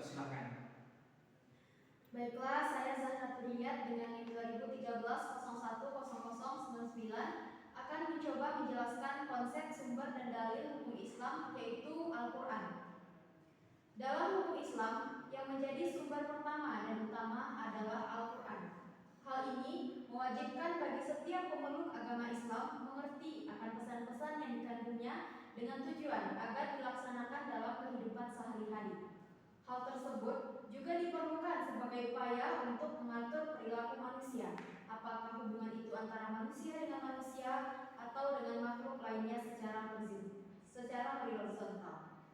persilahkan. Baiklah, saya Zahra Riyad dengan NIM 2013-010099 akan mencoba menjelaskan konsep sumber dan dalil hukum Islam, yaitu Al-Quran. Dalam hukum Islam, yang menjadi sumber pertama dan utama adalah Al-Quran. Hal ini mewajibkan bagi setiap pemeluk agama Islam mengerti akan pesan-pesan yang dikandungnya dengan tujuan agar dilaksanakan dalam kehidupan sehari-hari. Hal tersebut juga diperlukan sebagai upaya untuk mengatur perilaku manusia, apakah hubungan itu antara manusia dengan manusia atau dengan makhluk lainnya secara horizontal.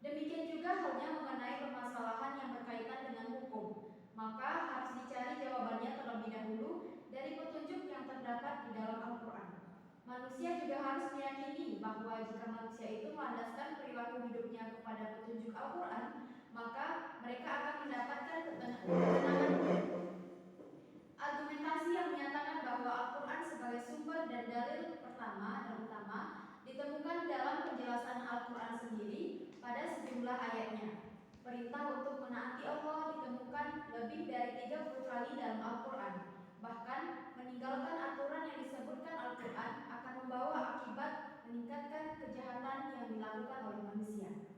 Demikian juga halnya mengenai permasalahan yang berkaitan dengan hukum, maka harus dicari jawabannya terlebih dahulu dari petunjuk yang terdapat di dalam Al-Quran. Manusia juga harus meyakini bahwa jika manusia itu melandaskan perilaku hidupnya kepada petunjuk Al-Quran, maka mereka akan mendapatkan ketenangan. Argumentasi yang menyatakan bahwa Al-Quran sebagai sumber dan dalil pertama dan utama ditemukan dalam penjelasan Al-Quran sendiri pada sejumlah ayatnya. Perintah untuk menaati Allah ditemukan lebih dari 30 kali dalam Al-Quran. Bahkan meninggalkan aturan yang disebutkan Al-Quran akan membawa akibat meningkatkan kejahatan yang dilakukan oleh manusia.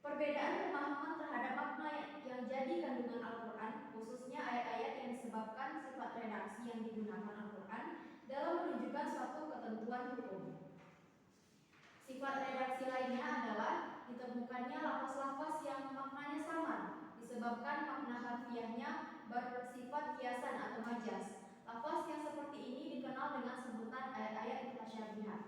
Perbedaan pemahaman terhadap makna yang jadi kandungan Al-Quran, khususnya ayat-ayat yang disebabkan sifat redaksi yang digunakan Al-Quran dalam menunjukkan suatu ketentuan hukum. Sifat redaksi lainnya adalah ditemukannya lafaz-lafaz yang maknanya samar, disebabkan makna harfiahnya bersifat kiasan atau majaz. Lafaz yang seperti ini dikenal dengan sebutan ayat-ayat mutasyabihat.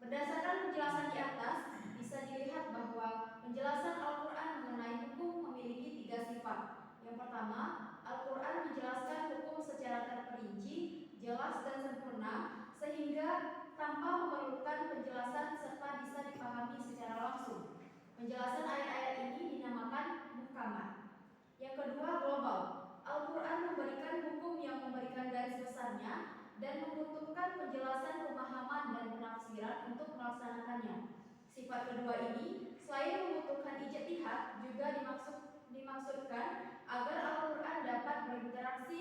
Berdasarkan penjelasan di atas, bisa dilihat bahwa penjelasan Al-Quran mengenai hukum memiliki 3 sifat. Yang pertama, Al-Quran menjelaskan hukum secara terperinci, jelas dan sempurna, sehingga tanpa memerlukan penjelasan serta bisa dipahami secara langsung. Penjelasan ayat-ayat ini dinamakan muhkamat. Yang kedua, global. Al-Quran memberikan hukum yang memberikan garis besarnya dan membutuhkan penjelasan, pemahaman, dan penafsiran untuk melaksanakannya. Sifat kedua ini, selain membutuhkan ijtihad, juga dimaksudkan agar Al-Quran dapat berinteraksi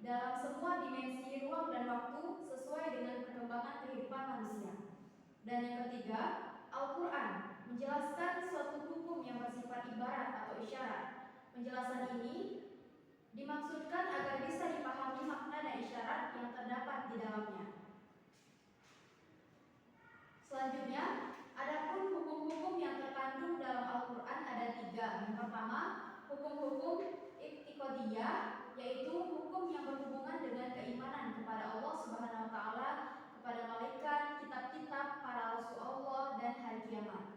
dalam semua dimensi ruang dan waktu sesuai dengan perkembangan kehidupan manusia. Dan yang ketiga, Al-Quran menjelaskan suatu hukum yang bersifat ibarat atau isyarat. Penjelasan ini dimaksudkan agar bisa dipahami makna dan isyarat yang terdapat di dalamnya. Selanjutnya, adapun hukum-hukum yang terkandung dalam Al-Quran ada 3. Yang pertama, hukum-hukum i'tiqadiyah, yaitu hukum yang berhubungan dengan keimanan kepada Allah Subhanahu wa taala, kepada malaikat, kitab-kitab, para rasul Allah, dan hari kiamat.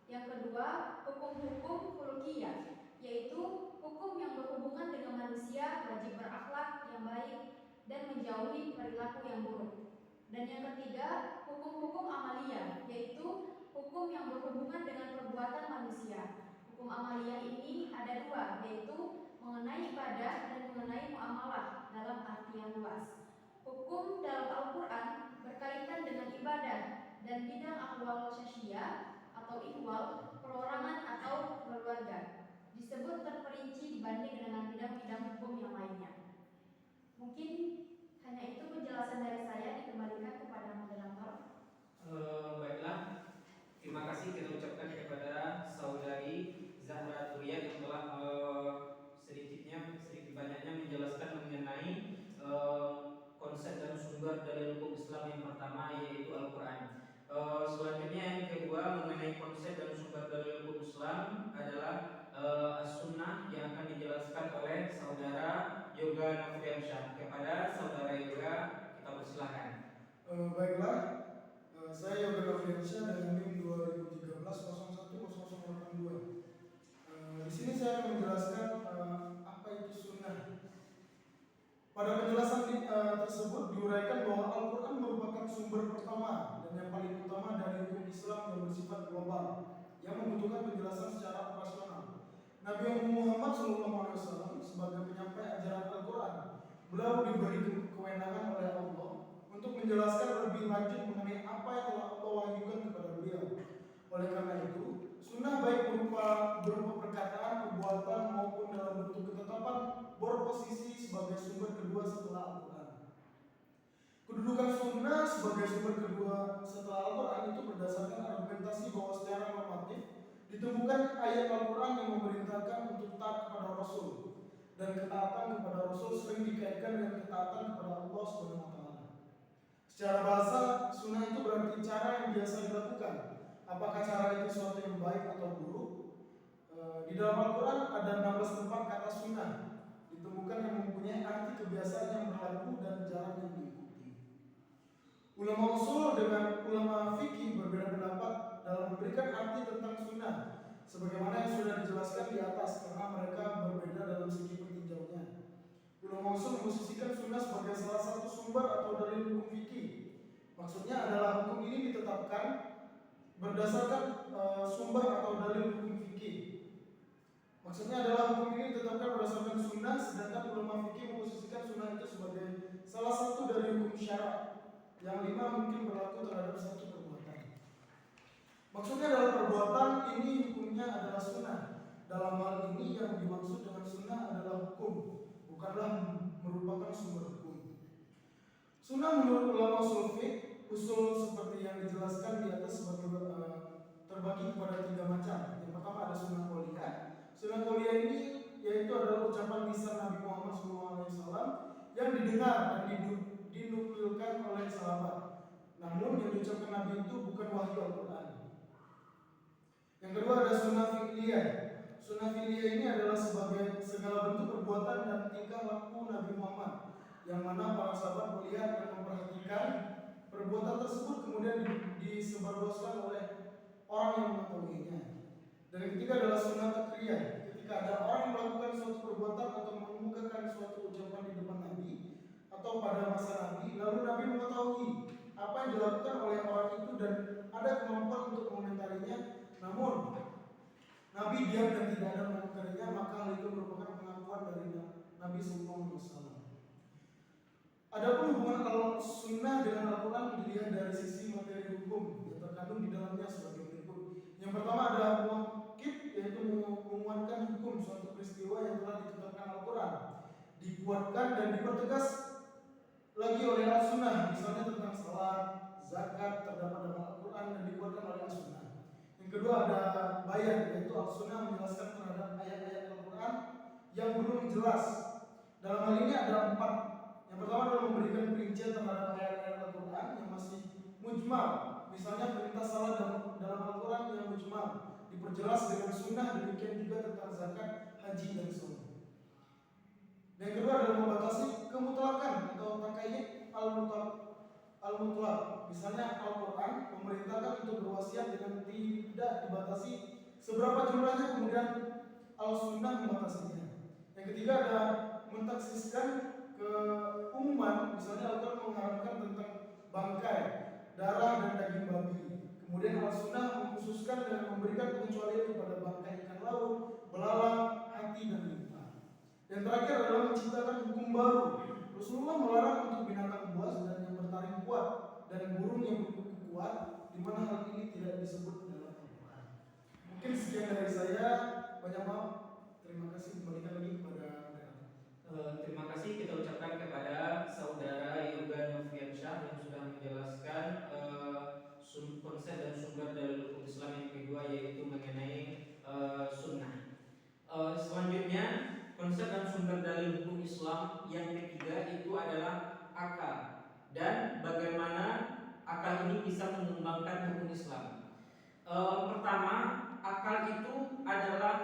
Yang kedua, hukum-hukum khuluqiyah, yaitu hukum yang berhubungan dengan manusia wajib berakhlak yang baik dan menjauhi perilaku yang buruk. Dan yang ketiga, hukum-hukum amaliyah, yaitu hukum yang berhubungan dengan perbuatan manusia. Hukum amaliyah ini ada 2, yaitu mengenai ibadah dan mengenai muamalah dalam artian luas. Hukum dalam Al-Quran berkaitan dengan ibadah dan bidang ahwal syasyiyah atau ihwal, perorangan atau keluarga, disebut terperinci dibanding dengan bidang-bidang hukum yang lainnya. Mungkin hanya itu penjelasan dari saya, dikembalikan kepada moderator. Baiklah, terima kasih kita ucapkan kepada saudari Zahra Riyad yang telah sedikit banyaknya menjelaskan mengenai konsep dan sumber dari hukum Islam yang pertama, yaitu Al-Quran. Selanjutnya yang kedua mengenai konsep dan sumber dari hukum Islam adalah As-Sunnah yang akan dijelaskan oleh saudara Yoga Nofriansyah. Kepada saudara Yoga, kita persilahkan. Baiklah, saya Yoga Nofriansyah dengan NIM 2013-010082. Di sini saya akan menjelaskan apa itu sunnah. Pada penjelasan tersebut diuraikan bahwa Al-Quran merupakan sumber pertama dan yang paling utama dari hukum Islam yang bersifat global, yang membutuhkan penjelasan secara operasional. Nabi Muhammad SAW sebagai penyampai ajaran Al-Quran, beliau diberi kewenangan oleh Allah untuk menjelaskan lebih lanjut mengenai apa yang telah Allah wahyukan kepada beliau. Oleh karena itu, sunnah baik berupa perkataan Kedudukan sunnah sebagai sumber kedua setelah Al-Quran itu berdasarkan argumentasi bahwa secara normatif ditemukan ayat Al-Quran yang memerintahkan untuk taat kepada Rasul, dan ketaatan kepada Rasul sering dikaitkan dengan ketaatan kepada Allah SWT. Secara bahasa, sunnah itu berarti cara yang biasa dilakukan. Apakah cara itu sesuatu yang baik atau buruk? Di dalam Al-Quran ada 16 tempat kata sunnah ditemukan yang mempunyai arti kebiasaan yang berlaku dan jalan yang diikuti. Ulama usul dengan ulama fikih berbeda pendapat dalam memberikan arti tentang sunnah, sebagaimana yang sudah dijelaskan di atas, karena mereka berbeda dalam segi peninjaunya. Ulama usul memposisikan sunnah sebagai salah satu sumber atau dalil hukum fikih. Maksudnya adalah hukum ini ditetapkan berdasarkan sumber atau dalil hukum fikih. Maksudnya adalah hukum ini ditetapkan berdasarkan sunnah, sedangkan ulama fikih memposisikan sunnah itu sebagai salah satu dari hukum syarak yang 5 mungkin berlaku terhadap satu perbuatan. Maksudnya adalah perbuatan ini hukumnya adalah sunnah. Dalam hal ini yang dimaksud dengan sunnah adalah hukum, bukanlah merupakan sumber hukum. Sunnah menurut ulama usul fiqh, usul seperti yang dijelaskan di atas sebagai terbagi kepada 3 macam. Yang pertama ada sunnah qauliyah. Sunnah qauliyah ini yaitu adalah ucapan lisan Nabi Muhammad SAW yang didengar dan dinukilkan oleh sahabat. Namun yang diucapkan Nabi itu bukan wahyu Al-Quran. Yang kedua ada sunnah fi'liyah. Sunnah fi'liyah ini adalah sebagai segala bentuk perbuatan dan tingkah laku Nabi Muhammad, yang mana para sahabat melihat dan memperhatikan perbuatan tersebut kemudian disebarluaskan oleh orang yang mengetahuinya. Dan yang ketiga adalah sunnah takriyah. Ketika ada orang melakukan suatu perbuatan atau mengemukakan suatu ucapan di depan Nabi atau pada masa Nabi, lalu Nabi mengetahui apa yang dilakukan oleh orang itu dan ada kemampuan untuk mengomentarinya, namun Nabi diam dan tidak ada mengomentarinya, maka hal itu merupakan pengakuan dari Nabi SAW. Adapun hubungan al-sunnah dengan Al-Quran dilihat dari sisi materi hukum yang terkandung di dalamnya sebagai berikut. Yang pertama ada muakkid, yaitu menguatkan hukum suatu peristiwa yang telah ditetapkan Al-Quran, dikuatkan dan dipertegas lagi oleh Al-Sunnah, misalnya tentang salat, zakat terdapat dalam Al-Quran dan dikuatkan oleh Al-Sunnah. Yang kedua ada bayan, yaitu Al-Sunnah menjelaskan terhadap ayat-ayat Al-Quran yang belum jelas. Dalam hal ini ada 4. Yang pertama adalah memberikan perincian terhadap ayat-ayat Al-Quran yang masih mujmal, misalnya perintah salat dalam Al-Quran yang mujmal diperjelas dengan sunnah, demikian juga tentang zakat, haji dan saum. Yang kedua adalah membatasi kemutlakan atau taqayyid al-mutlaq. Misalnya Al-Quran memerintahkan untuk berwasiat dengan tidak dibatasi seberapa jumlahnya, kemudian Al-Sunnah membatasinya. Yang ketiga ada mentaksiskan keumuman, misalnya Al-Quran mengharamkan tentang bangkai, darah dan daging babi. Kemudian Al-Sunnah mengkhususkan dan memberikan pengecualian kepada bangkai ikan laut, belalang, hati dan limpa. Yang terakhir adalah menciptakan hukum baru. Rasulullah melarang untuk binatang buas dan yang bertaring kuat dan burung yang berkuku kuat, di mana hal ini tidak disebut dalam Al-Quran. Mungkin sekian dari saya. Banyak maaf. Terima kasih. Kembalikan lagi kepada terima kasih kita ucapkan kepada saudara Yoga Noviansyah yang sudah menjelaskan konsep dan sumber dari hukum Islam yang kedua, yaitu mengenai sunnah. Selanjutnya konsep dan sumber dari hukum Islam yang ketiga itu adalah akal dan bagaimana akal ini bisa mengembangkan hukum Islam. Pertama, akal itu adalah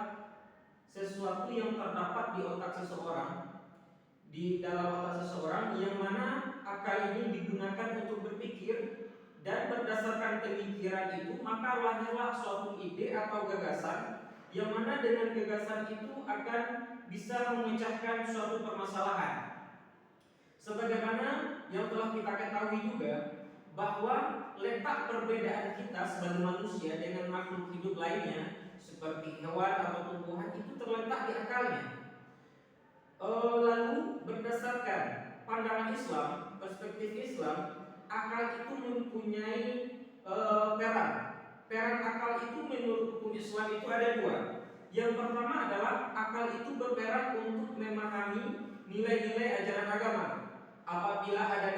sesuatu yang terdapat di otak seseorang, di dalam otak seseorang, yang mana akal ini digunakan untuk berpikir, dan berdasarkan pemikiran itu maka lahirlah suatu ide atau gagasan, yang mana dengan gagasan itu akan bisa memecahkan suatu permasalahan. Sebagaimana yang telah kita ketahui juga bahwa letak perbedaan kita sebagai manusia dengan makhluk hidup lainnya seperti hewan atau tumbuhan itu terletak di akalnya. Lalu berdasarkan pandangan Islam, perspektif Islam, akal itu mempunyai peran. Peran akal itu menurut hukum Islam itu ada 2. Yang pertama adalah akal itu berperan untuk memahami nilai-nilai ajaran agama. Apabila ada